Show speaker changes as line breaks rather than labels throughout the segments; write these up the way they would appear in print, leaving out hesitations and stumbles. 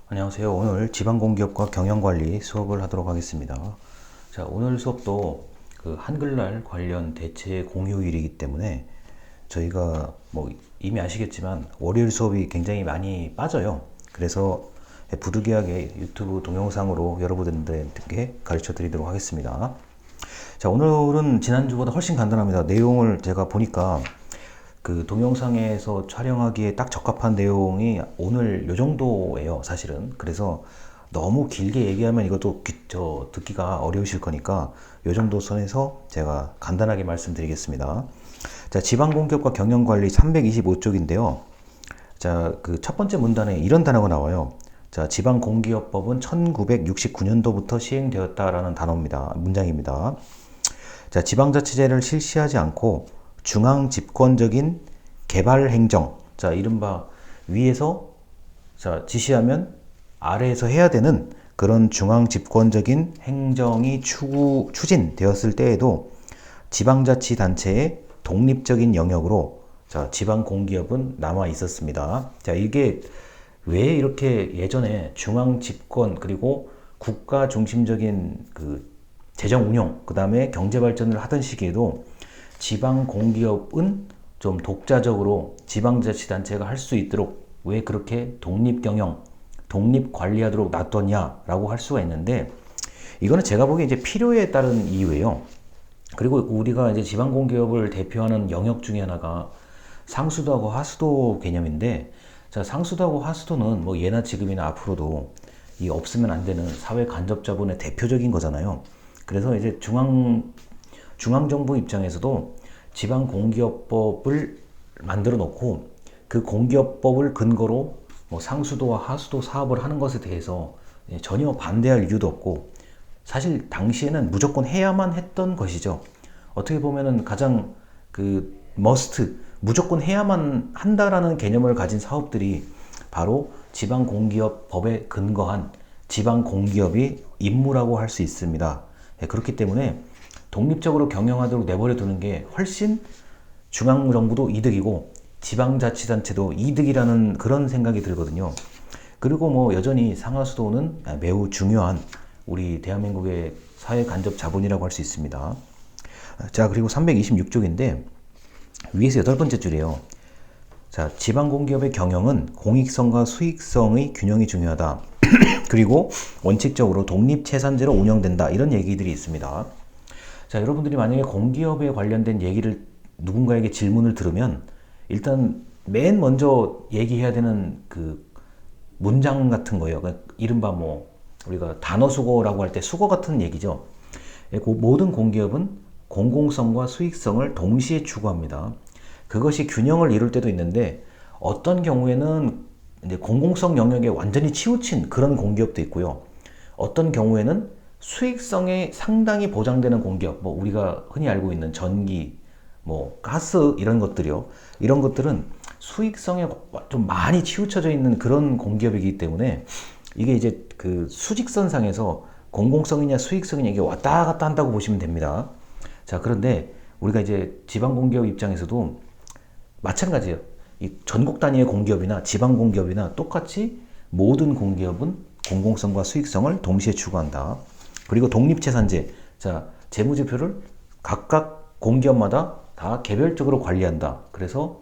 안녕하세요. 오늘 지방공기업과 경영관리 수업을 하도록 하겠습니다. 자, 오늘 수업도 그 한글날 관련 대체 공휴일이기 때문에 저희가 뭐 이미 아시겠지만 월요일 수업이 굉장히 많이 빠져요. 그래서 부득이하게 유튜브 동영상으로 여러분들께 가르쳐 드리도록 하겠습니다. 자, 오늘은 지난주보다 훨씬 간단합니다. 내용을 제가 보니까 그 동영상에서 촬영하기에 딱 적합한 내용이 오늘 요 정도예요, 사실은. 그래서 너무 길게 얘기하면 이것도 듣기가 어려우실 거니까 요 정도 선에서 제가 간단하게 말씀드리겠습니다. 자, 지방공기업과 경영관리 325쪽인데요. 자, 그 첫 번째 문단에 이런 단어가 나와요. 자, 지방공기업법은 1969년도부터 시행되었다라는 단어입니다. 문장입니다. 자, 지방자치제를 실시하지 않고 중앙 집권적인 개발 행정, 자, 이른바 위에서 자, 지시하면 아래에서 해야 되는 그런 중앙 집권적인 행정이 추진되었을 때에도 지방자치단체의 독립적인 영역으로 자, 지방공기업은 남아 있었습니다. 자, 이게 왜 이렇게 예전에 중앙 집권 그리고 국가 중심적인 그 재정 운용, 그 다음에 경제 발전을 하던 시기에도 지방 공기업은 좀 독자적으로 지방자치단체가 할 수 있도록 왜 그렇게 독립경영, 독립관리하도록 놔뒀냐라고 할 수가 있는데, 이거는 제가 보기에 이제 필요에 따른 이유예요. 그리고 우리가 이제 지방공기업을 대표하는 영역 중에 하나가 상수도하고 하수도 개념인데, 자, 상수도하고 하수도는 뭐 예나 지금이나 앞으로도 이 없으면 안 되는 사회 간접자본의 대표적인 거잖아요. 그래서 이제 중앙정부 입장에서도 지방공기업법을 만들어 놓고 그 공기업법을 근거로 뭐 상수도와 하수도 사업을 하는 것에 대해서 전혀 반대할 이유도 없고, 사실 당시에는 무조건 해야만 했던 것이죠. 어떻게 보면은 가장 그 무조건 해야만 한다라는 개념을 가진 사업들이 바로 지방공기업법에 근거한 지방공기업이 임무라고 할 수 있습니다. 그렇기 때문에 독립적으로 경영하도록 내버려 두는 게 훨씬 중앙정부도 이득이고 지방자치단체도 이득이라는 그런 생각이 들거든요. 그리고 뭐 여전히 상하수도는 매우 중요한 우리 대한민국의 사회 간접 자본이라고 할 수 있습니다. 자, 그리고 326쪽인데 위에서 여덟 번째 줄이에요. 자, 지방공기업의 경영은 공익성과 수익성의 균형이 중요하다. 그리고 원칙적으로 독립채산제로 운영된다. 이런 얘기들이 있습니다. 자, 여러분들이 만약에 공기업에 관련된 얘기를 누군가에게 질문을 들으면 일단 맨 먼저 얘기해야 되는 그 문장 같은 거예요. 그러니까 이른바 뭐 우리가 단어 수거라고 할 때 수거 같은 얘기죠. 모든 공기업은 공공성과 수익성을 동시에 추구합니다. 그것이 균형을 이룰 때도 있는데 어떤 경우에는 이제 공공성 영역에 완전히 치우친 그런 공기업도 있고요. 어떤 경우에는 수익성에 상당히 보장되는 공기업, 뭐 우리가 흔히 알고 있는 전기, 뭐 가스 이런 것들이요. 이런 것들은 수익성에 좀 많이 치우쳐져 있는 그런 공기업이기 때문에 이게 이제 그 수직선상에서 공공성이냐 수익성이냐 이게 왔다 갔다 한다고 보시면 됩니다. 자, 그런데 우리가 이제 지방공기업 입장에서도 마찬가지예요. 이 전국 단위의 공기업이나 지방 공기업이나 똑같이 모든 공기업은 공공성과 수익성을 동시에 추구한다. 그리고 독립채산제, 자, 재무제표를 각각 공기업마다 다 개별적으로 관리한다. 그래서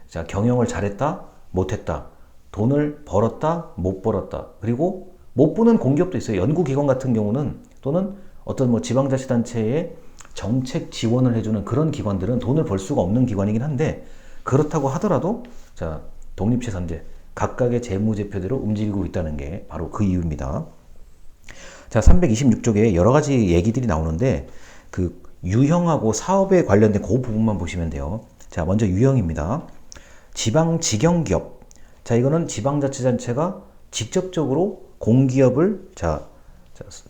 자, 경영을 잘했다, 못했다, 돈을 벌었다, 못 벌었다. 그리고 못 버는 공기업도 있어요. 연구기관 같은 경우는 또는 어떤 뭐 지방자치단체에 정책 지원을 해주는 그런 기관들은 돈을 벌 수가 없는 기관이긴 한데, 그렇다고 하더라도 자, 독립채산제 각각의 재무제표대로 움직이고 있다는 게 바로 그 이유입니다. 자, 326쪽에 여러 가지 얘기들이 나오는데 그 유형하고 사업에 관련된 그 부분만 보시면 돼요. 자, 먼저 유형입니다. 지방직영기업. 자, 이거는 지방자치단체가 직접적으로 공기업을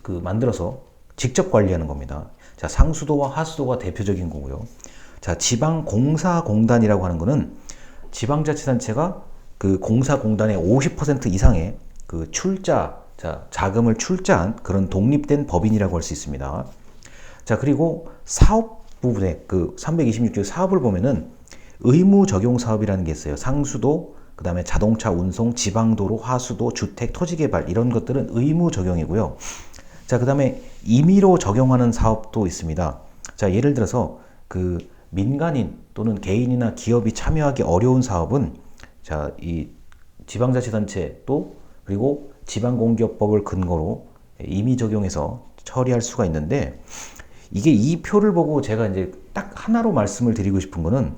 그 만들어서 직접 관리하는 겁니다. 자, 상수도와 하수도가 대표적인 거고요. 자, 지방공사공단이라고 하는 거는 지방자치단체가 그 공사공단의 50% 이상의 그 자금을 출자한 그런 독립된 법인이라고 할 수 있습니다. 자, 그리고 사업 부분에 그 326조 사업을 보면은 의무 적용 사업이라는 게 있어요. 상수도, 그 다음에 자동차 운송, 지방도로, 하수도, 주택, 토지개발 이런 것들은 의무 적용이고요. 자, 그 다음에 임의로 적용하는 사업도 있습니다. 자, 예를 들어서 그 민간인 또는 개인이나 기업이 참여하기 어려운 사업은 자, 이 지방자치단체 또 그리고 지방공기업법을 근거로 임의 적용해서 처리할 수가 있는데 이게 이 표를 보고 제가 이제 딱 하나로 말씀을 드리고 싶은 거는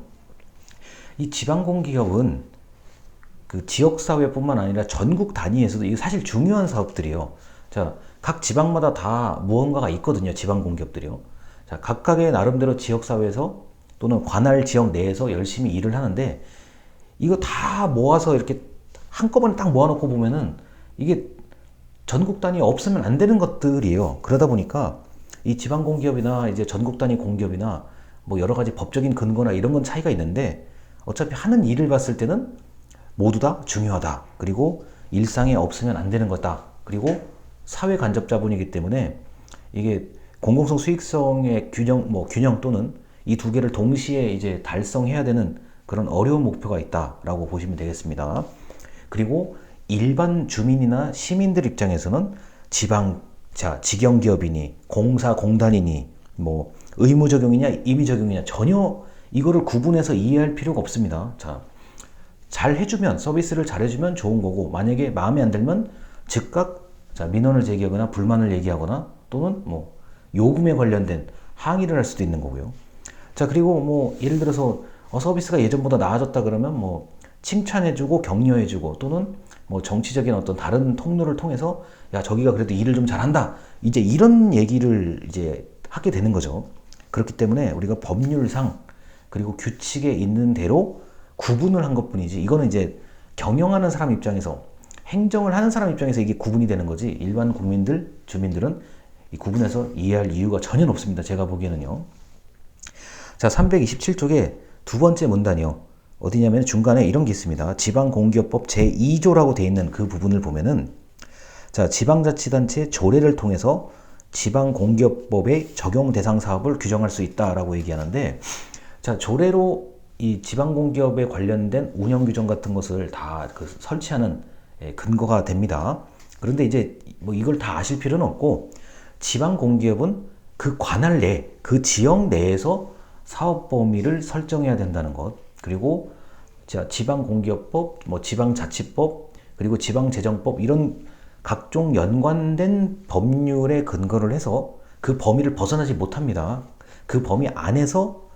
이 지방공기업은 그 지역사회뿐만 아니라 전국 단위에서도 이게 사실 중요한 사업들이에요. 자, 각 지방마다 다 무언가가 있거든요. 지방공기업들이요. 자, 각각의 나름대로 지역사회에서 또는 관할 지역 내에서 열심히 일을 하는데 이거 다 모아서 이렇게 한꺼번에 딱 모아놓고 보면은 이게 전국 단위 없으면 안 되는 것들이에요. 그러다 보니까 이 지방공기업이나 이제 전국 단위 공기업이나 뭐 여러 가지 법적인 근거나 이런 건 차이가 있는데 어차피 하는 일을 봤을 때는 모두 다 중요하다. 그리고 일상에 없으면 안 되는 거다. 그리고 사회 간접 자본이기 때문에 이게 공공성 수익성의 균형 또는 이 두 개를 동시에 이제 달성해야 되는 그런 어려운 목표가 있다라고 보시면 되겠습니다. 그리고 일반 주민이나 시민들 입장에서는 직영기업이니 공사공단이니 뭐 의무 적용이냐 임의 적용이냐 전혀 이거를 구분해서 이해할 필요가 없습니다. 자, 잘 해주면 서비스를 잘 해주면 좋은 거고 만약에 마음에 안 들면 즉각 민원을 제기하거나 불만을 얘기하거나 또는 뭐 요금에 관련된 항의를 할 수도 있는 거고요. 자, 그리고 뭐 예를 들어서 서비스가 예전보다 나아졌다 그러면 뭐 칭찬해주고 격려해주고 또는 뭐 정치적인 어떤 다른 통로를 통해서 야, 저기가 그래도 일을 좀 잘한다. 이제 이런 얘기를 이제 하게 되는 거죠. 그렇기 때문에 우리가 법률상 그리고 규칙에 있는 대로 구분을 한 것뿐이지 이거는 이제 경영하는 사람 입장에서 행정을 하는 사람 입장에서 이게 구분이 되는 거지 일반 국민들, 주민들은 이 구분해서 이해할 이유가 전혀 없습니다. 제가 보기에는요. 자, 327쪽에 두 번째 문단이요. 어디냐면 중간에 이런 게 있습니다. 지방공기업법 제2조라고 돼 있는 그 부분을 보면은 자, 지방자치단체 조례를 통해서 지방공기업법의 적용 대상 사업을 규정할 수 있다라고 얘기하는데 자, 조례로 이 지방공기업에 관련된 운영 규정 같은 것을 다 설치하는 근거가 됩니다. 그런데 이제 뭐 이걸 다 아실 필요는 없고 지방공기업은 그 관할 내, 그 지역 내에서 사업 범위를 설정해야 된다는 것. 그리고 지방공기업법, 뭐 지방자치법, 그리고 지방재정법 이런 각종 연관된 법률에 근거를 해서 그 범위를 벗어나지 못합니다. 그 범위 안에서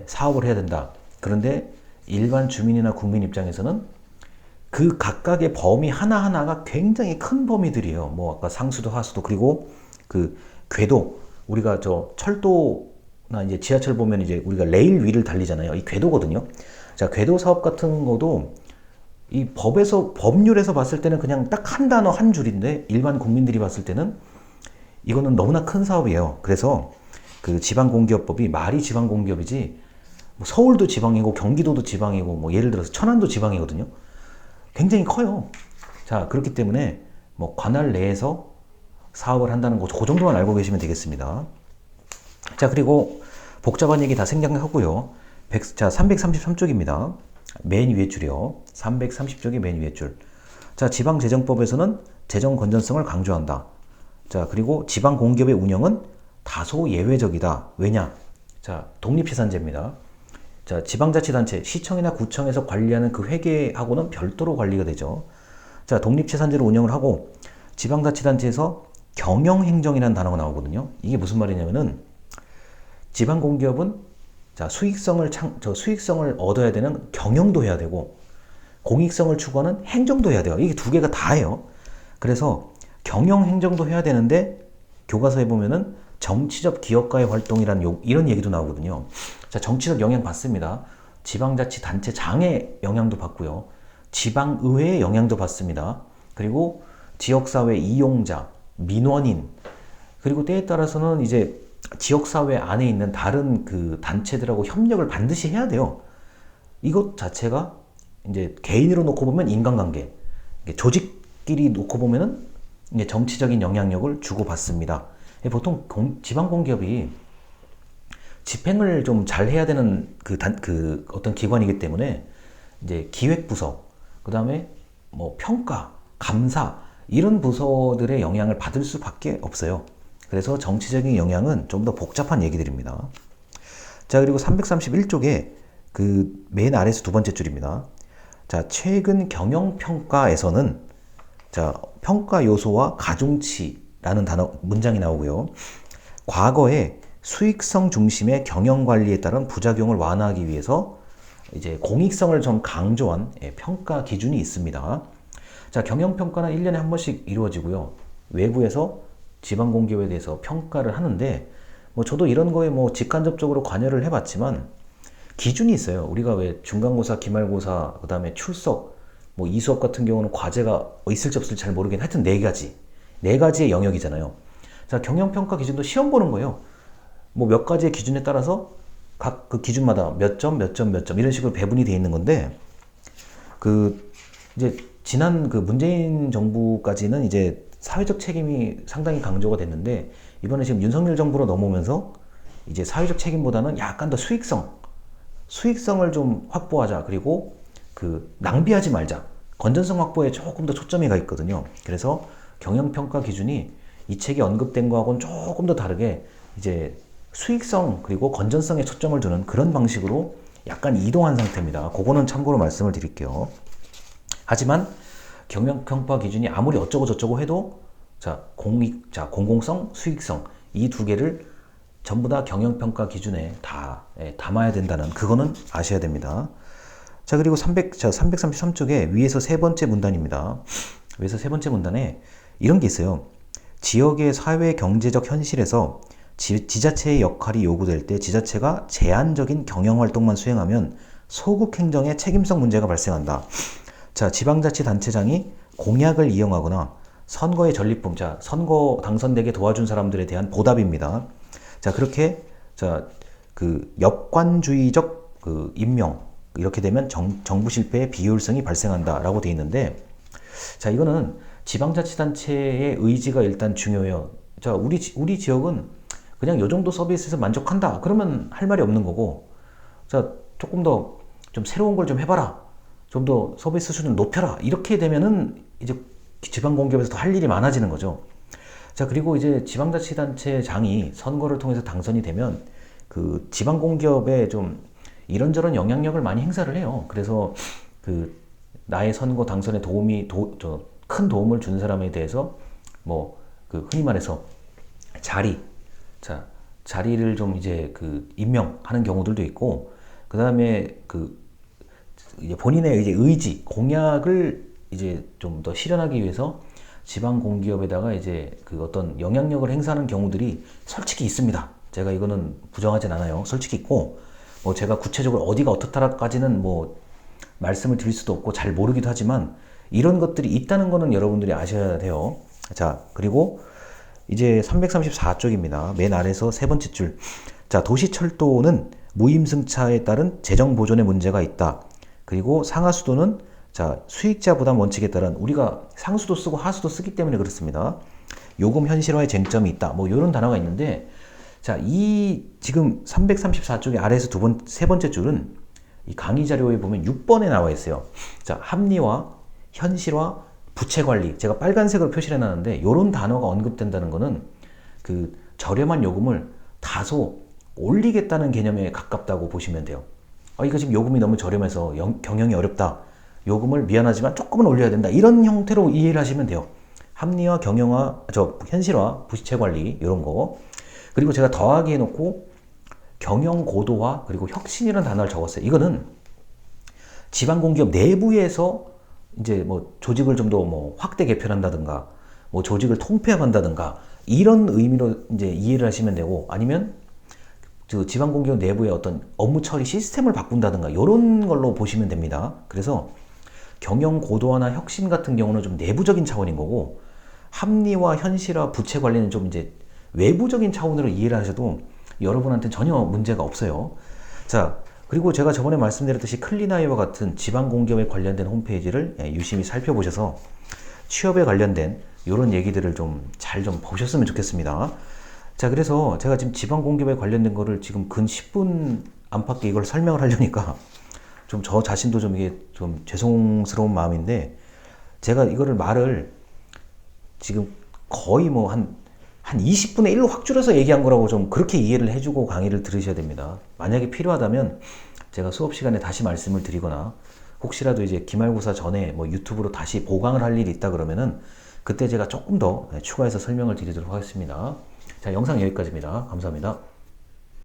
사업을 해야 된다. 그런데 일반 주민이나 국민 입장에서는 그 각각의 범위 하나하나가 굉장히 큰 범위들이에요. 뭐 아까 상수도 하수도 그리고 그 궤도 우리가 저 철도나 이제 지하철 보면 이제 우리가 레일 위를 달리잖아요. 이 궤도거든요. 자, 궤도 사업 같은 거도 이 법률에서 봤을 때는 그냥 딱 한 단어 한 줄인데 일반 국민들이 봤을 때는 이거는 너무나 큰 사업이에요. 그래서 그 지방공기업법이 말이 지방공기업이지 뭐 서울도 지방이고 경기도도 지방이고 뭐 예를 들어서 천안도 지방이거든요. 굉장히 커요. 자, 그렇기 때문에 뭐 관할 내에서 사업을 한다는 거, 그 정도만 알고 계시면 되겠습니다. 자, 그리고 복잡한 얘기 다 생략하고요. 자, 333쪽입니다. 맨 위에 줄이요. 330쪽이 맨 위에 줄. 자, 지방재정법에서는 재정 건전성을 강조한다. 자, 그리고 지방공기업의 운영은 다소 예외적이다. 왜냐? 자, 독립시산제입니다. 자, 지방자치단체, 시청이나 구청에서 관리하는 그 회계하고는 별도로 관리가 되죠. 자, 독립시산제로 운영을 하고 지방자치단체에서 경영행정이라는 단어가 나오거든요. 이게 무슨 말이냐면은 지방공기업은 자, 수익성을 얻어야 되는 경영도 해야 되고 공익성을 추구하는 행정도 해야 돼요. 이게 두 개가 다예요. 그래서 경영행정도 해야 되는데 교과서에 보면은 정치적 기업가의 활동이라는 이런 얘기도 나오거든요. 자, 정치적 영향 받습니다. 지방자치단체장의 영향도 받고요. 지방의회의 영향도 받습니다. 그리고 지역사회 이용자, 민원인, 그리고 때에 따라서는 이제 지역사회 안에 있는 다른 그 단체들하고 협력을 반드시 해야 돼요. 이것 자체가 이제 개인으로 놓고 보면 인간관계, 조직끼리 놓고 보면은 이제 정치적인 영향력을 주고받습니다. 보통 지방공기업이 집행을 좀 잘 해야 되는 그 어떤 기관이기 때문에 이제 기획부서, 그 다음에 뭐 평가, 감사 이런 부서들의 영향을 받을 수밖에 없어요. 그래서 정치적인 영향은 좀 더 복잡한 얘기들입니다. 자, 그리고 331쪽에 그 맨 아래에서 두 번째 줄입니다. 자, 최근 경영평가에서는 자, 평가 요소와 가중치라는 문장이 나오고요. 과거에 수익성 중심의 경영 관리에 따른 부작용을 완화하기 위해서 이제 공익성을 좀 강조한 평가 기준이 있습니다. 자, 경영평가는 1년에 한 번씩 이루어지고요. 외부에서 지방공기업에 대해서 평가를 하는데, 뭐 저도 이런 거에 뭐 직간접적으로 관여를 해봤지만 기준이 있어요. 우리가 왜 중간고사, 기말고사, 그 다음에 출석, 뭐 이 수업 같은 경우는 과제가 있을지 없을지 잘 모르겠는데 하여튼 네 가지의 영역이잖아요. 자, 경영평가 기준도 시험 보는 거예요. 뭐 몇 가지의 기준에 따라서 각 그 기준마다 몇 점, 몇 점, 몇 점 이런 식으로 배분이 돼 있는 건데, 그 이제 지난 그 문재인 정부까지는 이제 사회적 책임이 상당히 강조가 됐는데, 이번에 지금 윤석열 정부로 넘어오면서 이제 사회적 책임보다는 약간 더 수익성을 좀 확보하자. 그리고 그 낭비하지 말자. 건전성 확보에 조금 더 초점이 가 있거든요. 그래서 경영평가 기준이 이 책에 언급된 거하고는 조금 더 다르게 이제 수익성 그리고 건전성에 초점을 두는 그런 방식으로 약간 이동한 상태입니다. 그거는 참고로 말씀을 드릴게요. 하지만 경영평가 기준이 아무리 어쩌고 저쩌고 해도 자, 공공성, 수익성 이 두 개를 전부 다 경영평가 기준에 다 담아야 된다는 그거는 아셔야 됩니다. 자, 그리고 333쪽에 위에서 세 번째 문단입니다. 위에서 세 번째 문단에 이런 게 있어요. 지역의 사회 경제적 현실에서 지자체의 역할이 요구될 때 지자체가 제한적인 경영활동만 수행하면 소극행정의 책임성 문제가 발생한다. 자, 지방자치단체장이 공약을 이용하거나 선거의 전리품, 자, 선거 당선되게 도와준 사람들에 대한 보답입니다. 자, 그렇게, 자, 그, 역관주의적 그 임명, 이렇게 되면 정부 실패의 비효율성이 발생한다라고 돼 있는데, 자, 이거는 지방자치단체의 의지가 일단 중요해요. 자, 우리 지역은 그냥 요 정도 서비스에서 만족한다. 그러면 할 말이 없는 거고, 자, 조금 더 좀 새로운 걸 좀 해봐라. 좀 더 서비스 수준을 높여라. 이렇게 되면은 이제 지방공기업에서 더 할 일이 많아지는 거죠. 자, 그리고 이제 지방자치단체장이 선거를 통해서 당선이 되면 그 지방공기업에 좀 이런저런 영향력을 많이 행사를 해요. 그래서 그 나의 선거 당선에 큰 도움을 준 사람에 대해서 뭐 그 흔히 말해서 자리를 좀 이제 그 임명하는 경우들도 있고, 그 다음에 그 이제 본인의 이제 의지, 공약을 이제 좀 더 실현하기 위해서 지방 공기업에다가 이제 그 어떤 영향력을 행사하는 경우들이 솔직히 있습니다. 제가 이거는 부정하진 않아요. 솔직히 있고, 뭐 제가 구체적으로 어디가 어떻다라까지는 뭐 말씀을 드릴 수도 없고 잘 모르기도 하지만 이런 것들이 있다는 거는 여러분들이 아셔야 돼요. 자, 그리고 이제 334쪽입니다. 맨 아래에서 세 번째 줄. 자, 도시철도는 무임승차에 따른 재정 보존의 문제가 있다. 그리고 상하수도는 자, 수익자 부담 원칙에 따른 우리가 상수도 쓰고 하수도 쓰기 때문에 그렇습니다. 요금 현실화의 쟁점이 있다. 뭐 이런 단어가 있는데, 자, 이 지금 334쪽의 아래에서 세 번째 줄은 이 강의 자료에 보면 6번에 나와 있어요. 자, 합리화, 현실화, 부채 관리. 제가 빨간색으로 표시를 해놨는데 이런 단어가 언급된다는 거는 그 저렴한 요금을 다소 올리겠다는 개념에 가깝다고 보시면 돼요. 이거 지금 요금이 너무 저렴해서 경영이 어렵다. 요금을 미안하지만 조금은 올려야 된다. 이런 형태로 이해를 하시면 돼요. 합리화, 현실화, 부채 관리 이런 거. 그리고 제가 더하기 해놓고 경영 고도화 그리고 혁신이라는 단어를 적었어요. 이거는 지방공기업 내부에서 이제 뭐 조직을 좀 더 뭐 확대 개편한다든가 뭐 조직을 통폐합한다든가 이런 의미로 이제 이해를 하시면 되고, 아니면 그 지방공기업 내부의 어떤 업무 처리 시스템을 바꾼다든가 이런 걸로 보시면 됩니다. 그래서 경영 고도화나 혁신 같은 경우는 좀 내부적인 차원인 거고, 합리화, 현실화, 부채 관리는 좀 이제 외부적인 차원으로 이해를 하셔도 여러분한테 전혀 문제가 없어요. 자, 그리고 제가 저번에 말씀드렸듯이 클린아이와 같은 지방공기업에 관련된 홈페이지를 유심히 살펴보셔서 취업에 관련된 이런 얘기들을 좀 잘 좀 보셨으면 좋겠습니다. 자, 그래서 제가 지금 지방공기업에 관련된 거를 지금 근 10분 안팎에 이걸 설명을 하려니까 좀 저 자신도 좀 이게 좀 죄송스러운 마음인데 제가 이거를 말을 지금 거의 뭐 한 20분의 1로 확 줄여서 얘기한 거라고 좀 그렇게 이해를 해주고 강의를 들으셔야 됩니다. 만약에 필요하다면 제가 수업 시간에 다시 말씀을 드리거나 혹시라도 이제 기말고사 전에 뭐 유튜브로 다시 보강을 할 일이 있다 그러면은 그때 제가 조금 더 추가해서 설명을 드리도록 하겠습니다. 자, 영상 여기까지입니다. 감사합니다.